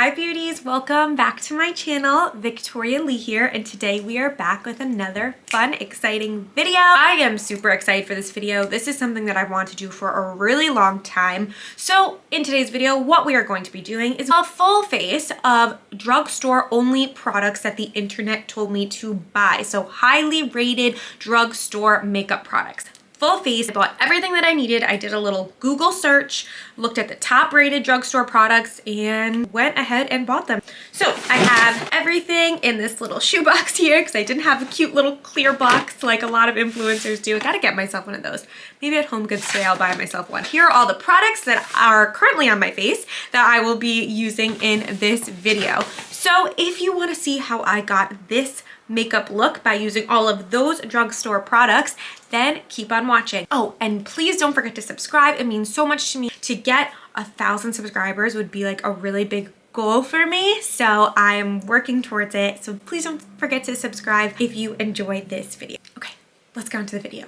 Hi beauties, welcome back to my channel. Victoria Lee here, and today we are back with another fun, exciting video. I am super excited for this video. This is something that I want to do for a really long time. So in today's video, what we are going to be doing is a full face of drugstore only products that the internet told me to buy. So highly rated drugstore makeup products. Full face. I bought everything that I needed. I did a little Google search, looked at the top rated drugstore products, and went ahead and bought them. So I have everything in this little shoebox here because I didn't have a cute little clear box like a lot of influencers do. I gotta get myself one of those. Maybe at Home Goods today I'll buy myself one. Here are all the products that are currently on my face that I will be using in this video. So if you want to see how I got this makeup look by using all of those drugstore products, then keep on watching. Oh, and please don't forget to subscribe. It means so much to me. To get 1,000 subscribers would be like a really big goal for me, so I am working towards it. So please don't forget to subscribe if you enjoyed this video. Okay, let's go into the video.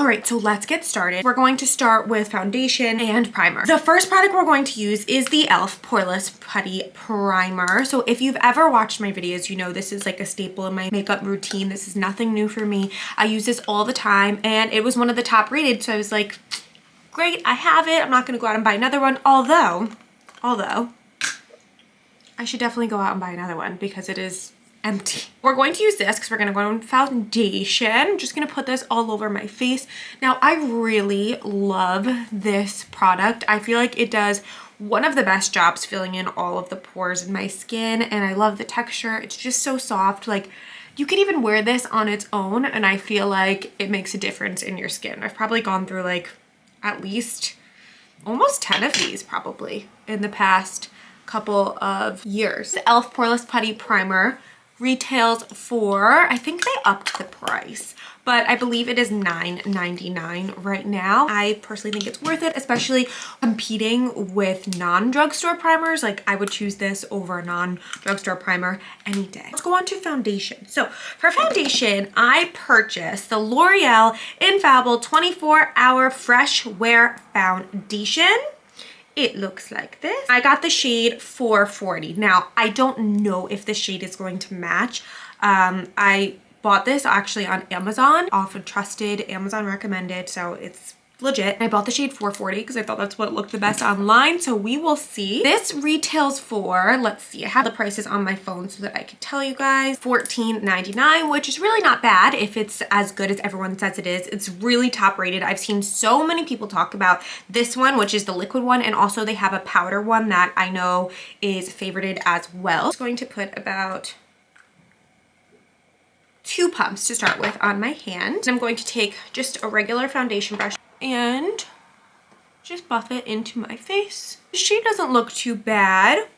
Alright, so let's get started. We're going to start with foundation and primer. The first product we're going to use is the e.l.f. Poreless Putty Primer. So if you've ever watched my videos, you know this is like a staple in my makeup routine. This is nothing new for me. I use this all the time, and it was one of the top rated, so I was like, great, I have it. I'm not going to go out and buy another one, although, I should definitely go out and buy another one because it is empty. We're going to use this because we're going to go on foundation. I'm just going to put this all over my face. Now, I really love this product. I feel like it does one of the best jobs filling in all of the pores in my skin, and I love the texture. It's just so soft. Like, you could even wear this on its own, and I feel like it makes a difference in your skin. I've probably gone through like at least almost 10 of these probably in the past couple of years. The e.l.f. Poreless Putty Primer retails for, I think they upped the price, but I believe it is $9.99 right now. I personally think it's worth it, especially competing with non-drugstore primers. Like, I would choose this over a non-drugstore primer any day. Let's go on to foundation. So for foundation, I purchased the L'Oreal Infallible 24-Hour Fresh Wear Foundation. It looks like this. I got the shade 440. Now, I don't know if the shade is going to match. I bought this actually on Amazon, off of trusted Amazon recommended, so it's legit. I bought the shade 440 because I thought that's what looked the best online, so we will see. This retails for, let's see, I have the prices on my phone so that I can tell you guys, $14.99, which is really not bad if it's as good as everyone says it is. It's really top rated. I've seen so many people talk about this one, which is the liquid one, and also they have a powder one that I know is favorited as well. I'm just going to put about 2 pumps to start with on my hand. I'm going to take just a regular foundation brush and just buff it into my face. The shade doesn't look too bad.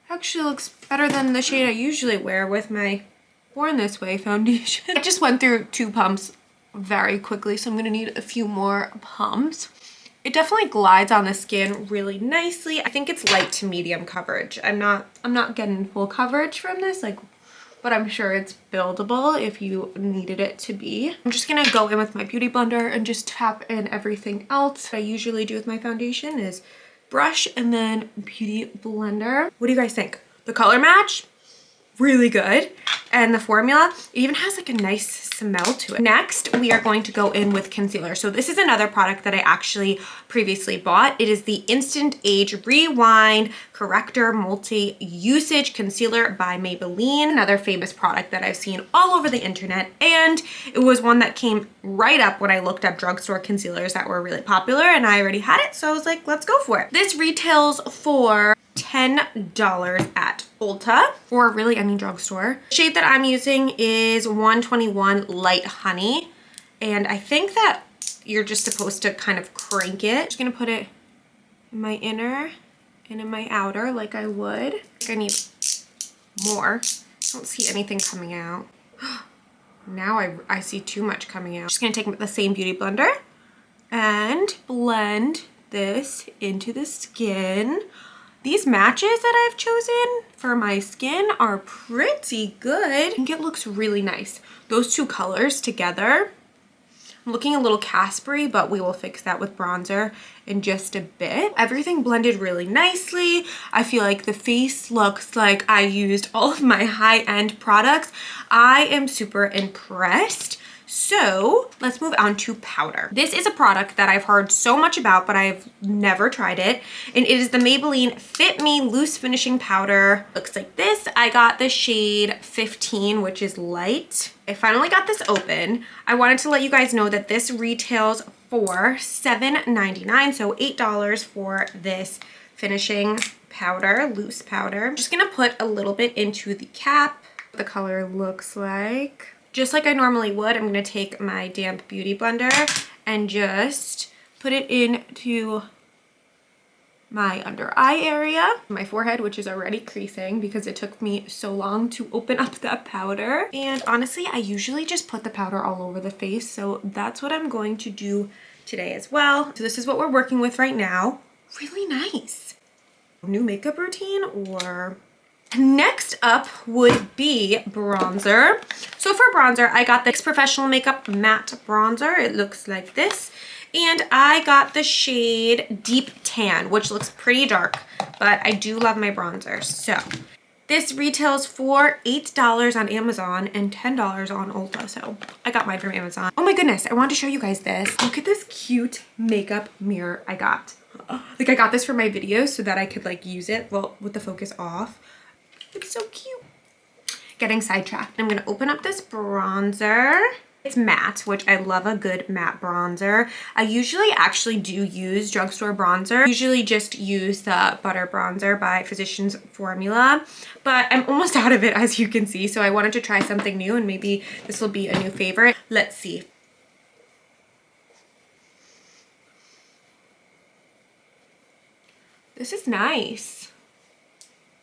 Actually looks better than the shade I usually wear with my Born This Way foundation. I just went through 2 pumps very quickly, so I'm gonna need a few more pumps. It definitely glides on the skin really nicely. I think it's light to medium coverage. I'm not getting full coverage from this, but I'm sure it's buildable if you needed it to be. I'm just gonna go in with my beauty blender and just tap in everything else. What I usually do with my foundation is brush and then beauty blender. What do you guys think? The color match? Really good. And the formula even has like a nice smell to it. Next, we are going to go in with concealer. So this is another product that I actually previously bought. It is the Instant Age Rewind Corrector Multi-Usage Concealer by Maybelline, another famous product that I've seen all over the internet. And it was one that came right up when I looked up drugstore concealers that were really popular, and I already had it, so I was like, let's go for it. This retails for $10 at Ulta, or really any drugstore. The shade that I'm using is 121 Light Honey, and I think that you're just supposed to kind of crank it. I'm just gonna put it in my inner and in my outer like I would. I think I need more. I don't see anything coming out. Now I see too much coming out. I'm just gonna take the same beauty blender and blend this into the skin. These matches that I've chosen for my skin are pretty good. I think it looks really nice. Those two colors together, I'm looking a little Caspery, but we will fix that with bronzer in just a bit. Everything blended really nicely. I feel like the face looks like I used all of my high-end products. I am super impressed. So let's move on to powder. This is a product that I've heard so much about, but I've never tried it. And it is the Maybelline Fit Me Loose Finishing Powder. Looks like this. I got the shade 15, which is light. I finally got this open. I wanted to let you guys know that this retails for $7.99, so $8 for this finishing powder, loose powder. I'm just gonna put a little bit into the cap. The color looks like. Just like I normally would, I'm gonna take my damp beauty blender and just put it into my under eye area, my forehead, which is already creasing because it took me so long to open up that powder. And honestly, I usually just put the powder all over the face, so that's what I'm going to do today as well. So this is what we're working with right now. Really nice. New makeup routine or... Next up would be bronzer. So for bronzer, I got the NYX Professional Makeup Matte Bronzer. It looks like this. And I got the shade Deep Tan, which looks pretty dark, but I do love my bronzer. So this retails for $8 on Amazon and $10 on Ulta. So I got mine from Amazon. Oh my goodness, I wanted to show you guys this. Look at this cute makeup mirror I got. Like I got this for my videos so that I could like use it, well, with the focus off. It's so cute. Getting sidetracked. I'm gonna open up this bronzer. It's matte, which I love a good matte bronzer. I usually actually do use drugstore bronzer. Usually just use the Butter Bronzer by Physicians Formula, but I'm almost out of it as you can see. So I wanted to try something new and maybe this will be a new favorite. Let's see. This is nice.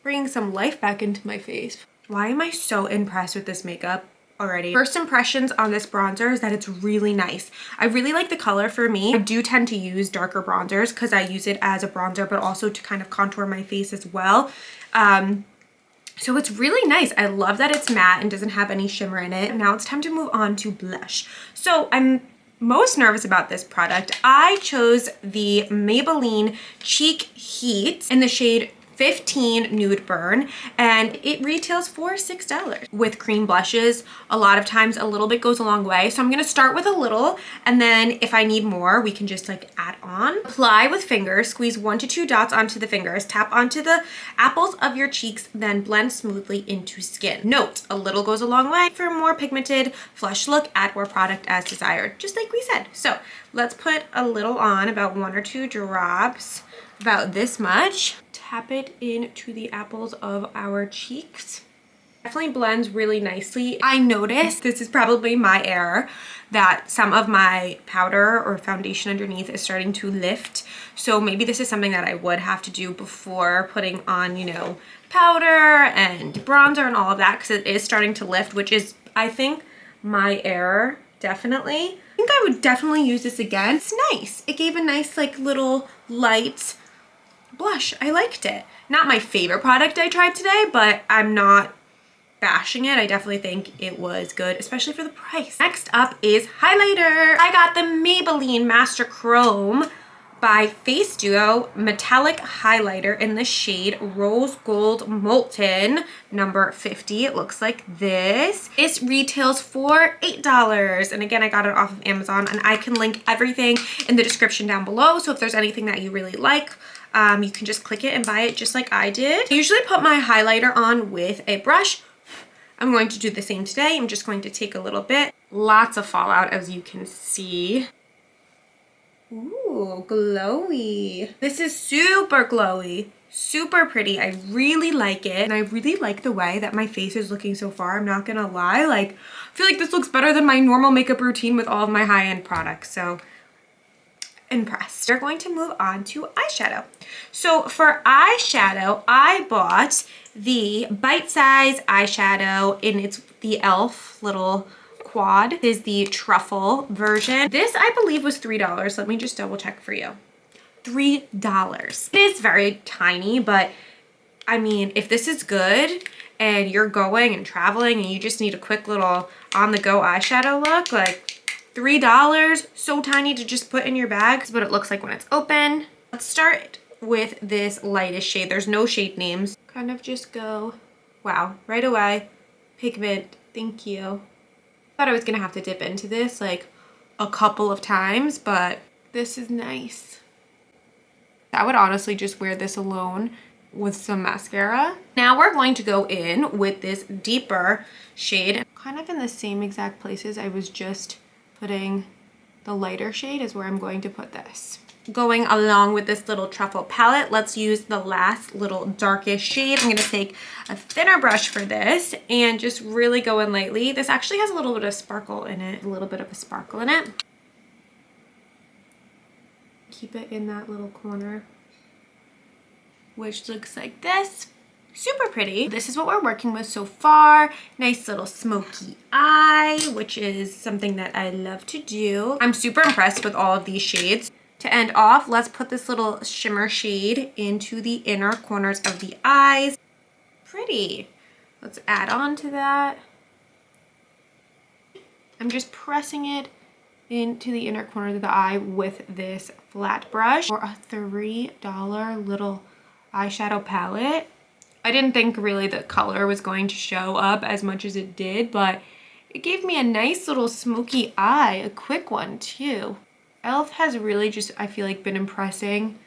Bringing some life back into my face. Why am I so impressed with this makeup already? First impressions on this bronzer is that it's really nice. I really like the color for me. I do tend to use darker bronzers because I use it as a bronzer, but also to kind of contour my face as well. So it's really nice. I love that it's matte and doesn't have any shimmer in it. Now it's time to move on to blush. So I'm most nervous about this product. I chose the Maybelline Cheek Heat in the shade 15 Nude Burn, and it retails for $6. With cream blushes, a lot of times a little bit goes a long way. So I'm gonna start with a little, and then if I need more, we can just like add on. Apply with fingers, squeeze 1 to 2 dots onto the fingers, tap onto the apples of your cheeks, then blend smoothly into skin. Note, a little goes a long way. For a more pigmented, flush look, add more product as desired, just like we said. So let's put a little on, about 1 or 2 drops, about this much. Tap it into the apples of our cheeks. Definitely blends really nicely. I noticed, this is probably my error, that some of my powder or foundation underneath is starting to lift. So maybe this is something that I would have to do before putting on, you know, powder and bronzer and all of that, because it is starting to lift, which is, I think, my error, definitely. I think I would definitely use this again. It's nice. It gave a nice, like, little light blush. I liked it. Not my favorite product I tried today, but I'm not bashing it. I definitely think it was good, especially for the price. Next up is highlighter. I got the Maybelline Master Chrome by Facestudio Metallic Highlighter in the shade Rose Gold Molten, number 50. It looks like this. This retails for $8. And again, I got it off of Amazon, and I can link everything in the description down below. So if there's anything that you really like, you can just click it and buy it just like I did. I usually put my highlighter on with a brush. I'm going to do the same today. I'm just going to take a little bit. Lots of fallout, as you can see. Ooh, glowy. This is super glowy, super pretty. I really like it. And I really like the way that my face is looking so far. I'm not gonna lie. Like, I feel like this looks better than my normal makeup routine with all of my high-end products. So impressed. We're going to move on to eyeshadow. So for eyeshadow, I bought the Bite-Size Eyeshadow in the e.l.f. little quad. This is the Truffle version. This, I believe, was $3. Let me just double check for you. $3. It is very tiny, but I mean, if this is good and you're going and traveling and you just need a quick little on-the-go eyeshadow look, like, $3, so tiny to just put in your bag. This is what it looks like when it's open. Let's start with this lightest shade. There's no shade names. Kind of just go, wow, right away. Pigment, thank you. Thought I was gonna have to dip into this like a couple of times, but this is nice. I would honestly just wear this alone with some mascara. Now we're going to go in with this deeper shade, kind of in the same exact places I was just putting the lighter shade is where I'm going to put this. Going along with this little truffle palette, let's use the last little darkest shade. I'm gonna take a thinner brush for this and just really go in lightly. This actually has a little bit of sparkle in it, Keep it in that little corner, which looks like this. Super pretty. This is what we're working with so far. Nice little smoky eye, which is something that I love to do. I'm super impressed with all of these shades. To end off, let's put this little shimmer shade into the inner corners of the eyes. Pretty. Let's add on to that. I'm just pressing it into the inner corner of the eye with this flat brush for a $3 little eyeshadow palette. I didn't think really the color was going to show up as much as it did, but it gave me a nice little smoky eye, a quick one too. e.l.f. has really just, I feel like, been impressing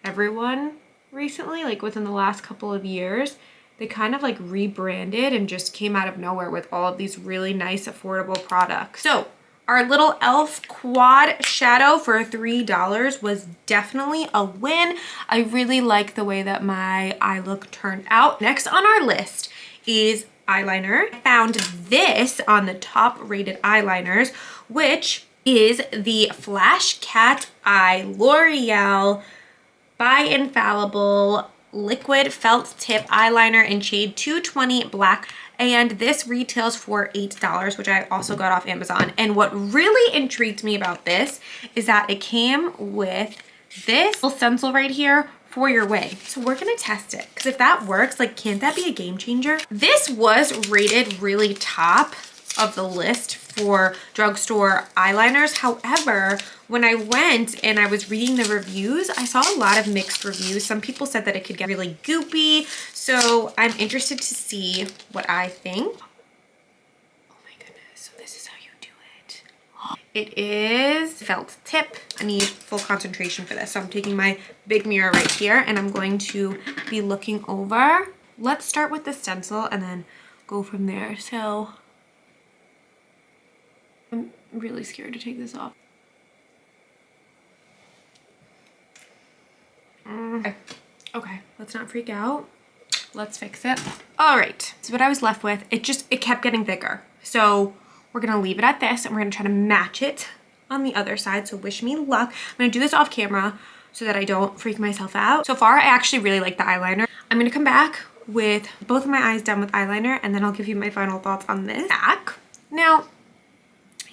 everyone recently, like within the last couple of years. They kind of like rebranded and just came out of nowhere with all of these really nice affordable products. So our little e.l.f. quad shadow for $3 was definitely a win. I really like the way that my eye look turned out. Next on our list is eyeliner. I found this on the top rated eyeliners, which is the Flash Cat Eye L'Oreal by Infallible liquid felt tip eyeliner in shade 220 black, and this retails for $8, which I also got off Amazon. And what really intrigued me about this is that it came with this little stencil right here for your wig. So we're gonna test it, because if that works, like, can't that be a game changer? This was rated really top of the list for drugstore eyeliners. However, when I went and I was reading the reviews, I saw a lot of mixed reviews. Some people said that it could get really goopy. So I'm interested to see what I think. Oh my goodness, so this is how you do it. It is felt tip. I need full concentration for this. So I'm taking my big mirror right here and I'm going to be looking over. Let's start with the stencil and then go from there. So I'm really scared to take this off. Okay, let's not freak out. Let's fix it. All right, so what I was left with, it kept getting bigger. So we're gonna leave it at this and we're gonna try to match it on the other side. So wish me luck. I'm gonna do this off camera so that I don't freak myself out. So far, I actually really like the eyeliner. I'm gonna come back with both of my eyes done with eyeliner and then I'll give you my final thoughts on this. Now,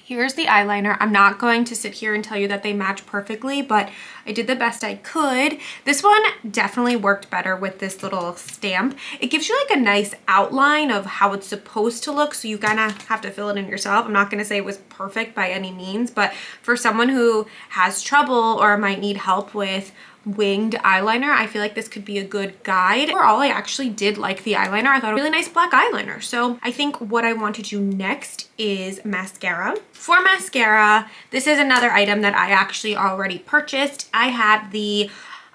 here's the eyeliner. I'm not going to sit here and tell you that they match perfectly, but I did the best I could. This one definitely worked better with this little stamp. It gives you like a nice outline of how it's supposed to look, so you kind of have to fill it in yourself. I'm not going to say it was perfect by any means, but for someone who has trouble or might need help with winged eyeliner, I feel like this could be a good guide. Overall, I actually did like the eyeliner. I thought it was a really nice black eyeliner. So I think what I want to do next is mascara. For mascara, this is another item that I actually already purchased. I have the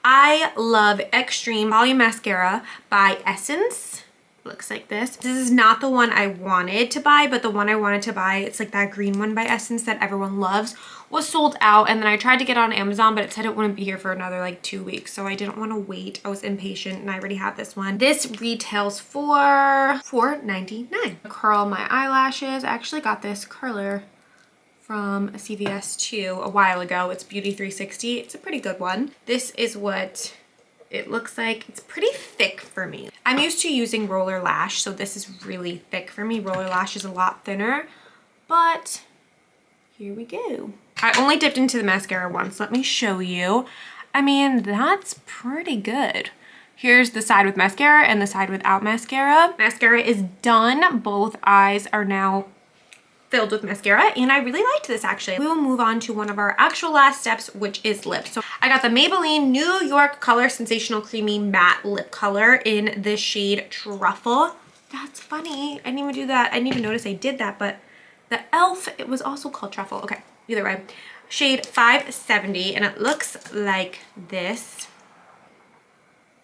I Love Extreme Volume Mascara by Essence. Looks like this. This is not the one I wanted to buy, but the one I wanted to buy, it's like that green one by Essence that everyone loves, was sold out. And then I tried to get it on Amazon, but it said it wouldn't be here for another like 2 weeks. So I didn't want to wait. I was impatient and I already had this one. This retails for $4.99. Curl my eyelashes. I actually got this curler from CVS too a while ago. It's Beauty 360. It's a pretty good one. This is what it looks like. It's pretty thick for me. I'm used to using roller lash, so this is really thick for me. Roller lash is a lot thinner, but here we go. I only dipped into the mascara once. Let me show you. I mean, that's pretty good. Here's the side with mascara and the side without mascara. Mascara is done. Both eyes are now filled with mascara, and I really liked this actually. We will move on to one of our actual last steps, which is lips. So I got the Maybelline New York Color Sensational Creamy Matte Lip Color in the shade Truffle. That's funny. I didn't even do that. I didn't even notice I did that, but the e.l.f, it was also called Truffle. Okay, either way. Shade 570, and it looks like this.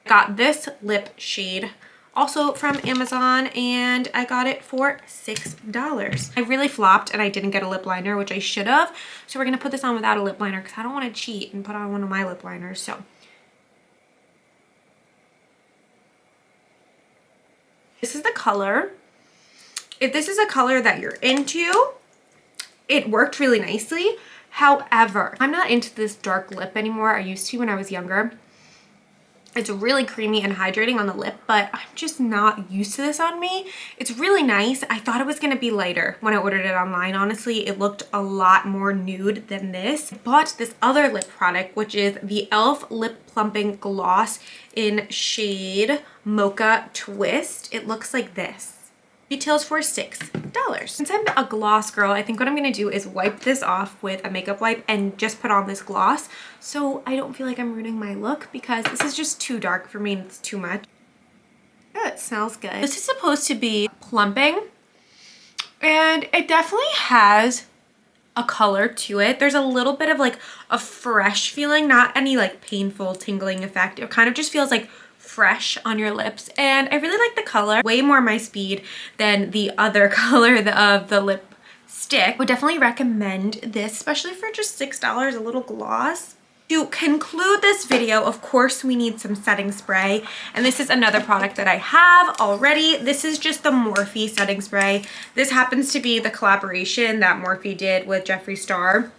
Got this lip shade also from Amazon, and I got it for $6. I really flopped and I didn't get a lip liner, which I should have. So we're gonna put this on without a lip liner because I don't want to cheat and put on one of my lip liners. So this is the color. If this is a color that you're into, it worked really nicely. However, I'm not into this dark lip anymore. I used to when I was younger. It's really creamy and hydrating on the lip, but I'm just not used to this on me. It's really nice. I thought it was gonna be lighter when I ordered it online. Honestly, it looked a lot more nude than this. I bought this other lip product, which is the e.l.f. Lip Plumping Gloss in shade Mocha Twist. It looks like this. Retails for $6. Since I'm a gloss girl, I think what I'm gonna do is wipe this off with a makeup wipe and just put on this gloss so I don't feel like I'm ruining my look, because this is just too dark for me and it's too much. Oh, it smells good. This is supposed to be plumping, and it definitely has a color to it. There's a little bit of like a fresh feeling, not any like painful tingling effect. It kind of just feels like fresh on your lips, and I really like the color. Way more my speed than the other color of the lipstick. Would definitely recommend this, especially for just $6, a little gloss. To conclude this video, of course, we need some setting spray, and this is another product that I have already. This is just the Morphe setting spray. This happens to be the collaboration that Morphe did with Jeffree Star.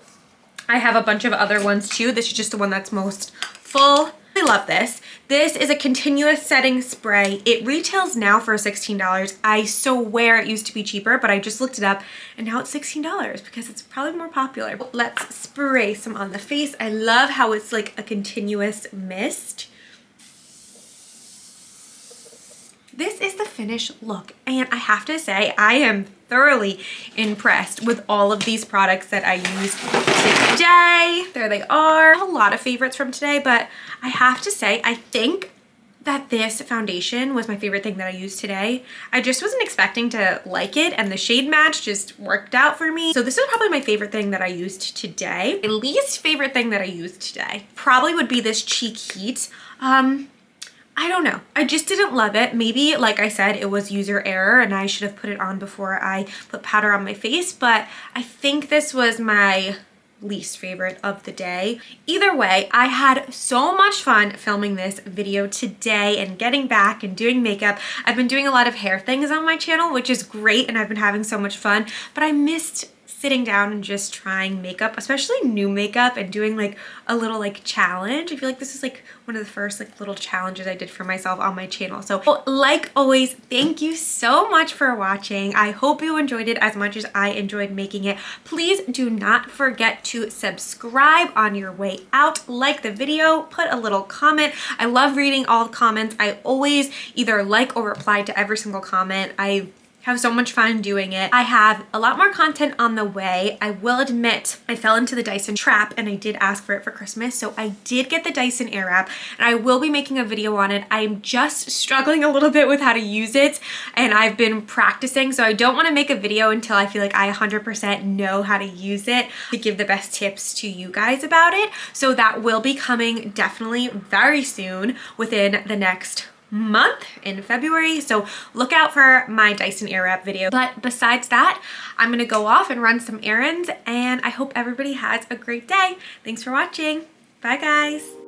I have a bunch of other ones too. This is just the one that's most full. I love this. This is a continuous setting spray. It retails now for $16. I swear it used to be cheaper, but I just looked it up and now it's $16 because it's probably more popular. Let's spray some on the face. I love how it's like a continuous mist. This is the finished look, and I have to say I am thoroughly impressed with all of these products that I used today. There they are. I have a lot of favorites from today, but I have to say I think that this foundation was my favorite thing that I used today. I just wasn't expecting to like it, and the shade match just worked out for me. So this is probably my favorite thing that I used today. My least favorite thing that I used today probably would be this Cheek Heat. I don't know. I just didn't love it. Maybe, like I said, it was user error and I should have put it on before I put powder on my face, but I think this was my least favorite of the day. Either way, I had so much fun filming this video today and getting back and doing makeup. I've been doing a lot of hair things on my channel, which is great, and I've been having so much fun, but I missed sitting down and just trying makeup, especially new makeup, and doing like a little like challenge. I feel like this is like one of the first like little challenges I did for myself on my channel. So like always, thank you so much for watching. I hope you enjoyed it as much as I enjoyed making it. Please do not forget to subscribe on your way out, like the video, put a little comment. I love reading all the comments. I always either like or reply to every single comment. I have so much fun doing it. I have a lot more content on the way. I will admit I fell into the Dyson trap and I did ask for it for Christmas. So I did get the Dyson Airwrap and I will be making a video on it. I'm just struggling a little bit with how to use it and I've been practicing. So I don't want to make a video until I feel like I 100% know how to use it to give the best tips to you guys about it. So that will be coming definitely very soon within the next month in February, so look out for my Dyson Airwrap video. But besides that, I'm gonna go off and run some errands, and I hope everybody has a great day. Thanks for watching. Bye guys.